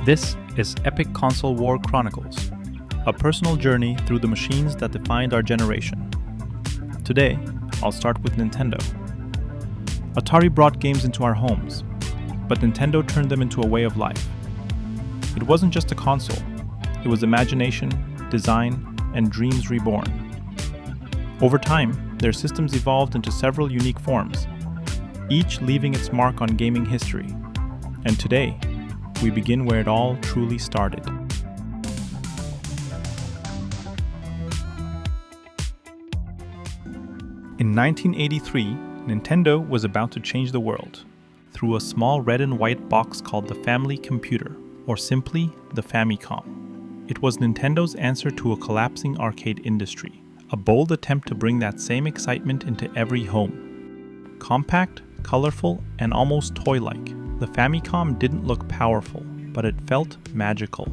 This is Epic Console War Chronicles, a personal journey through the machines that defined our generation. Today, I'll start with Nintendo. Atari brought games into our homes, but Nintendo turned them into a way of life. It wasn't just a console, it was imagination, design, and dreams reborn. Over time, their systems evolved into several unique forms, each leaving its mark on gaming history. And today, we begin where it all truly started. In 1983, Nintendo was about to change the world through a small red and white box called the Family Computer, or simply the Famicom. It was Nintendo's answer to a collapsing arcade industry, a bold attempt to bring that same excitement into every home. Compact, colorful, and almost toy-like, the Famicom didn't look powerful, but it felt magical.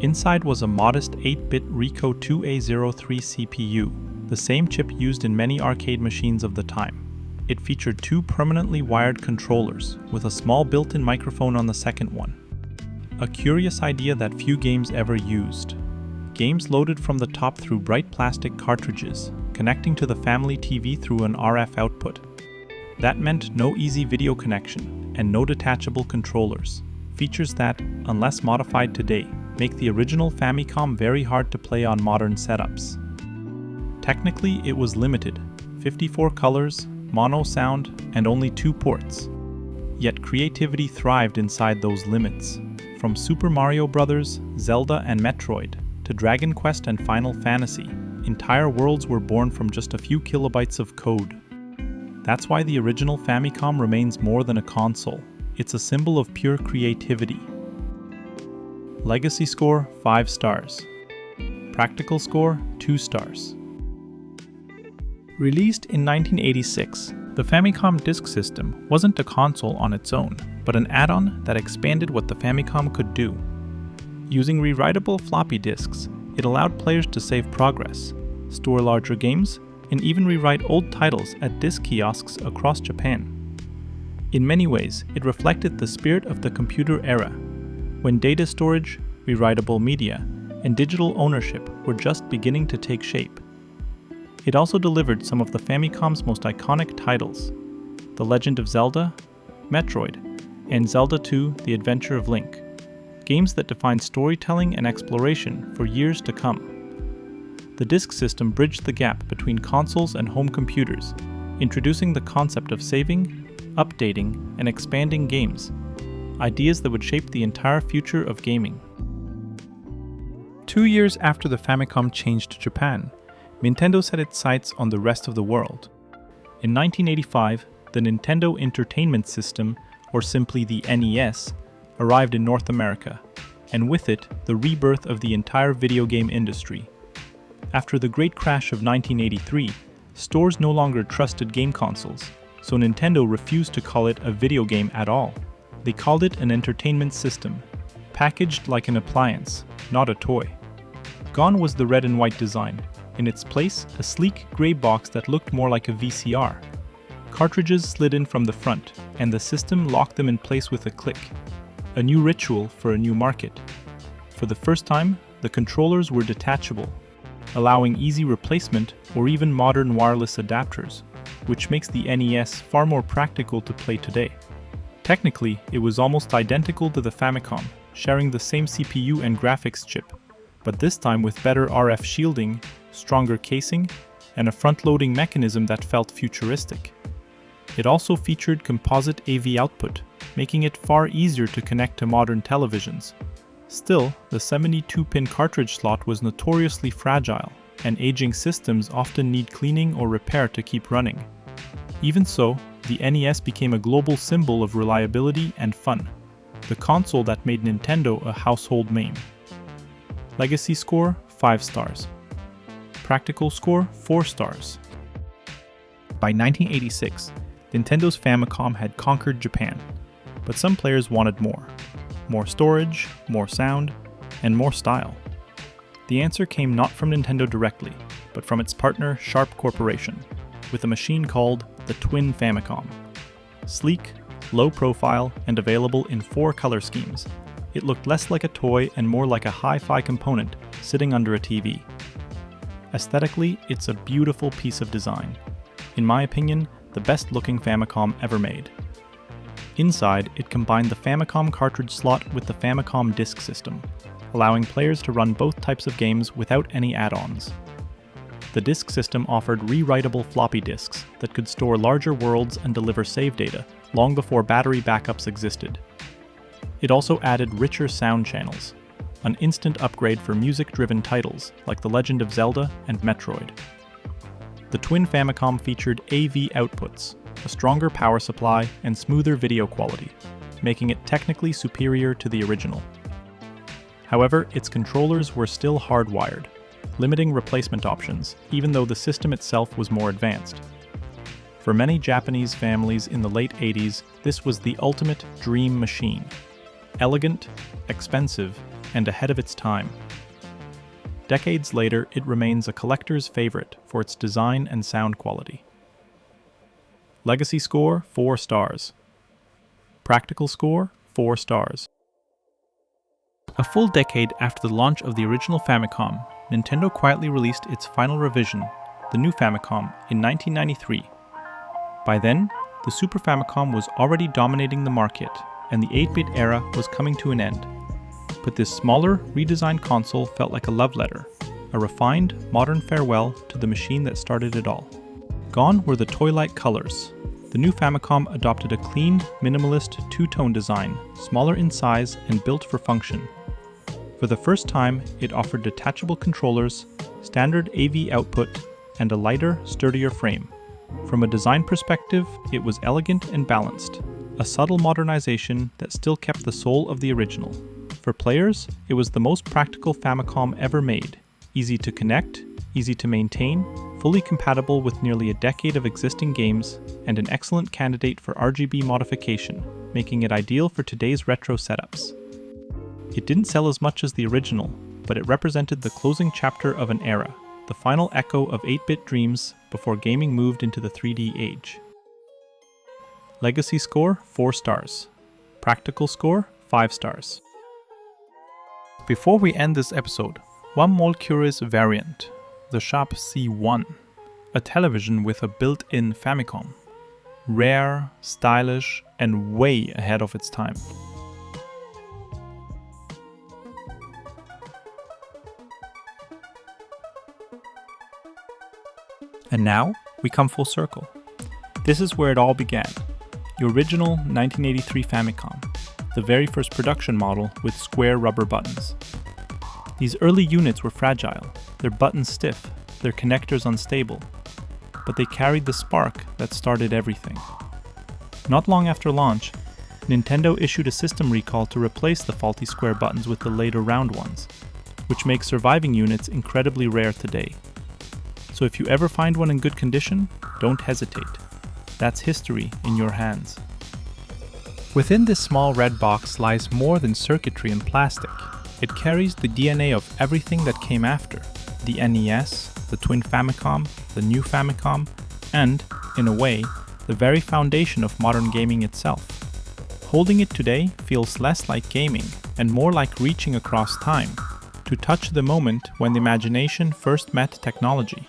Inside was a modest 8-bit Ricoh 2A03 CPU, the same chip used in many arcade machines of the time. It featured two permanently wired controllers, with a small built-in microphone on the second one. A curious idea that few games ever used. Games loaded from the top through bright plastic cartridges, connecting to the family TV through an RF output. That meant no easy video connection and no detachable controllers, features that, unless modified today, make the original Famicom very hard to play on modern setups. Technically, it was limited, 54 colors, mono sound, and only 2 ports. Yet creativity thrived inside those limits. From Super Mario Bros., Zelda, and Metroid, to Dragon Quest and Final Fantasy, entire worlds were born from just a few kilobytes of code. That's why the original Famicom remains more than a console. It's a symbol of pure creativity. Legacy score, 5 stars. Practical score, 2 stars. Released in 1986, the Famicom Disk System wasn't a console on its own, but an add-on that expanded what the Famicom could do. Using rewritable floppy disks, it allowed players to save progress, store larger games, and even rewrite old titles at disk kiosks across Japan. In many ways, it reflected the spirit of the computer era, when data storage, rewritable media, and digital ownership were just beginning to take shape. It also delivered some of the Famicom's most iconic titles: The Legend of Zelda, Metroid, and Zelda 2: The Adventure of Link, games that defined storytelling and exploration for years to come. The disk system bridged the gap between consoles and home computers, introducing the concept of saving, updating, and expanding games, ideas that would shape the entire future of gaming. 2 years after the Famicom changed to Japan, Nintendo set its sights on the rest of the world. In 1985, the Nintendo Entertainment System, or simply the NES, arrived in North America, and with it, the rebirth of the entire video game industry. After the great crash of 1983, stores no longer trusted game consoles, so Nintendo refused to call it a video game at all. They called it an entertainment system, packaged like an appliance, not a toy. Gone was the red and white design. In its place, a sleek gray box that looked more like a VCR. Cartridges slid in from the front, and the system locked them in place with a click. A new ritual for a new market. For the first time, the controllers were detachable, allowing easy replacement or even modern wireless adapters, which makes the NES far more practical to play today. Technically, it was almost identical to the Famicom, sharing the same CPU and graphics chip, but this time with better RF shielding, stronger casing, and a front-loading mechanism that felt futuristic. It also featured composite AV output, making it far easier to connect to modern televisions. Still, the 72-pin cartridge slot was notoriously fragile, and aging systems often need cleaning or repair to keep running. Even so, the NES became a global symbol of reliability and fun, the console that made Nintendo a household name. Legacy score, 5 stars. Practical score, 4 stars. By 1986, Nintendo's Famicom had conquered Japan, but some players wanted more. More storage, more sound, and more style. The answer came not from Nintendo directly, but from its partner Sharp Corporation, with a machine called the Twin Famicom. Sleek, low profile, and available in 4 color schemes, it looked less like a toy and more like a hi-fi component sitting under a TV. Aesthetically, it's a beautiful piece of design. In my opinion, the best looking Famicom ever made. Inside, it combined the Famicom cartridge slot with the Famicom disk system, allowing players to run both types of games without any add-ons. The disk system offered rewritable floppy disks that could store larger worlds and deliver save data long before battery backups existed. It also added richer sound channels, an instant upgrade for music-driven titles like The Legend of Zelda and Metroid. The twin Famicom featured AV outputs, a stronger power supply, and smoother video quality, making it technically superior to the original. However, its controllers were still hardwired, limiting replacement options, even though the system itself was more advanced. For many Japanese families in the late 80s, this was the ultimate dream machine. Elegant, expensive, and ahead of its time. Decades later, it remains a collector's favorite for its design and sound quality. Legacy score, 4 stars. Practical score, 4 stars. A full decade after the launch of the original Famicom, Nintendo quietly released its final revision, the new Famicom, in 1993. By then, the Super Famicom was already dominating the market, and the 8-bit era was coming to an end. But this smaller, redesigned console felt like a love letter, a refined, modern farewell to the machine that started it all. Gone were the toy-like colors. The new Famicom adopted a clean, minimalist, two-tone design, smaller in size and built for function. For the first time, it offered detachable controllers, standard AV output, and a lighter, sturdier frame. From a design perspective, it was elegant and balanced, a subtle modernization that still kept the soul of the original. For players, it was the most practical Famicom ever made, easy to connect, easy to maintain, fully compatible with nearly a decade of existing games, and an excellent candidate for RGB modification, making it ideal for today's retro setups. It didn't sell as much as the original, but it represented the closing chapter of an era, the final echo of 8-bit dreams before gaming moved into the 3D age. Legacy score, 4 stars. Practical score, 5 stars. Before we end this episode, one more curious variant, the Sharp C1, a television with a built-in Famicom. Rare, stylish, and way ahead of its time. And now, we come full circle. This is where it all began. The original 1983 Famicom, the very first production model with square rubber buttons. These early units were fragile, their buttons stiff, their connectors unstable, but they carried the spark that started everything. Not long after launch, Nintendo issued a system recall to replace the faulty square buttons with the later round ones, which makes surviving units incredibly rare today. So if you ever find one in good condition, don't hesitate. That's history in your hands. Within this small red box lies more than circuitry and plastic. It carries the DNA of everything that came after. The NES, the twin Famicom, the new Famicom, and, in a way, the very foundation of modern gaming itself. Holding it today feels less like gaming and more like reaching across time, to touch the moment when the imagination first met technology.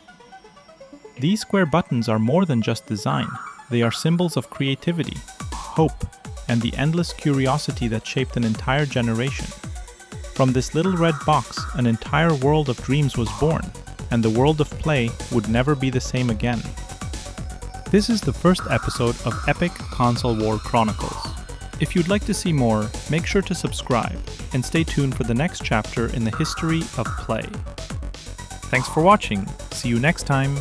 These square buttons are more than just design. They are symbols of creativity, hope, and the endless curiosity that shaped an entire generation. From this little red box, an entire world of dreams was born, and the world of play would never be the same again. This is the first episode of Epic Console War Chronicles. If you'd like to see more, make sure to subscribe, and stay tuned for the next chapter in the history of play. Thanks for watching. See you next time.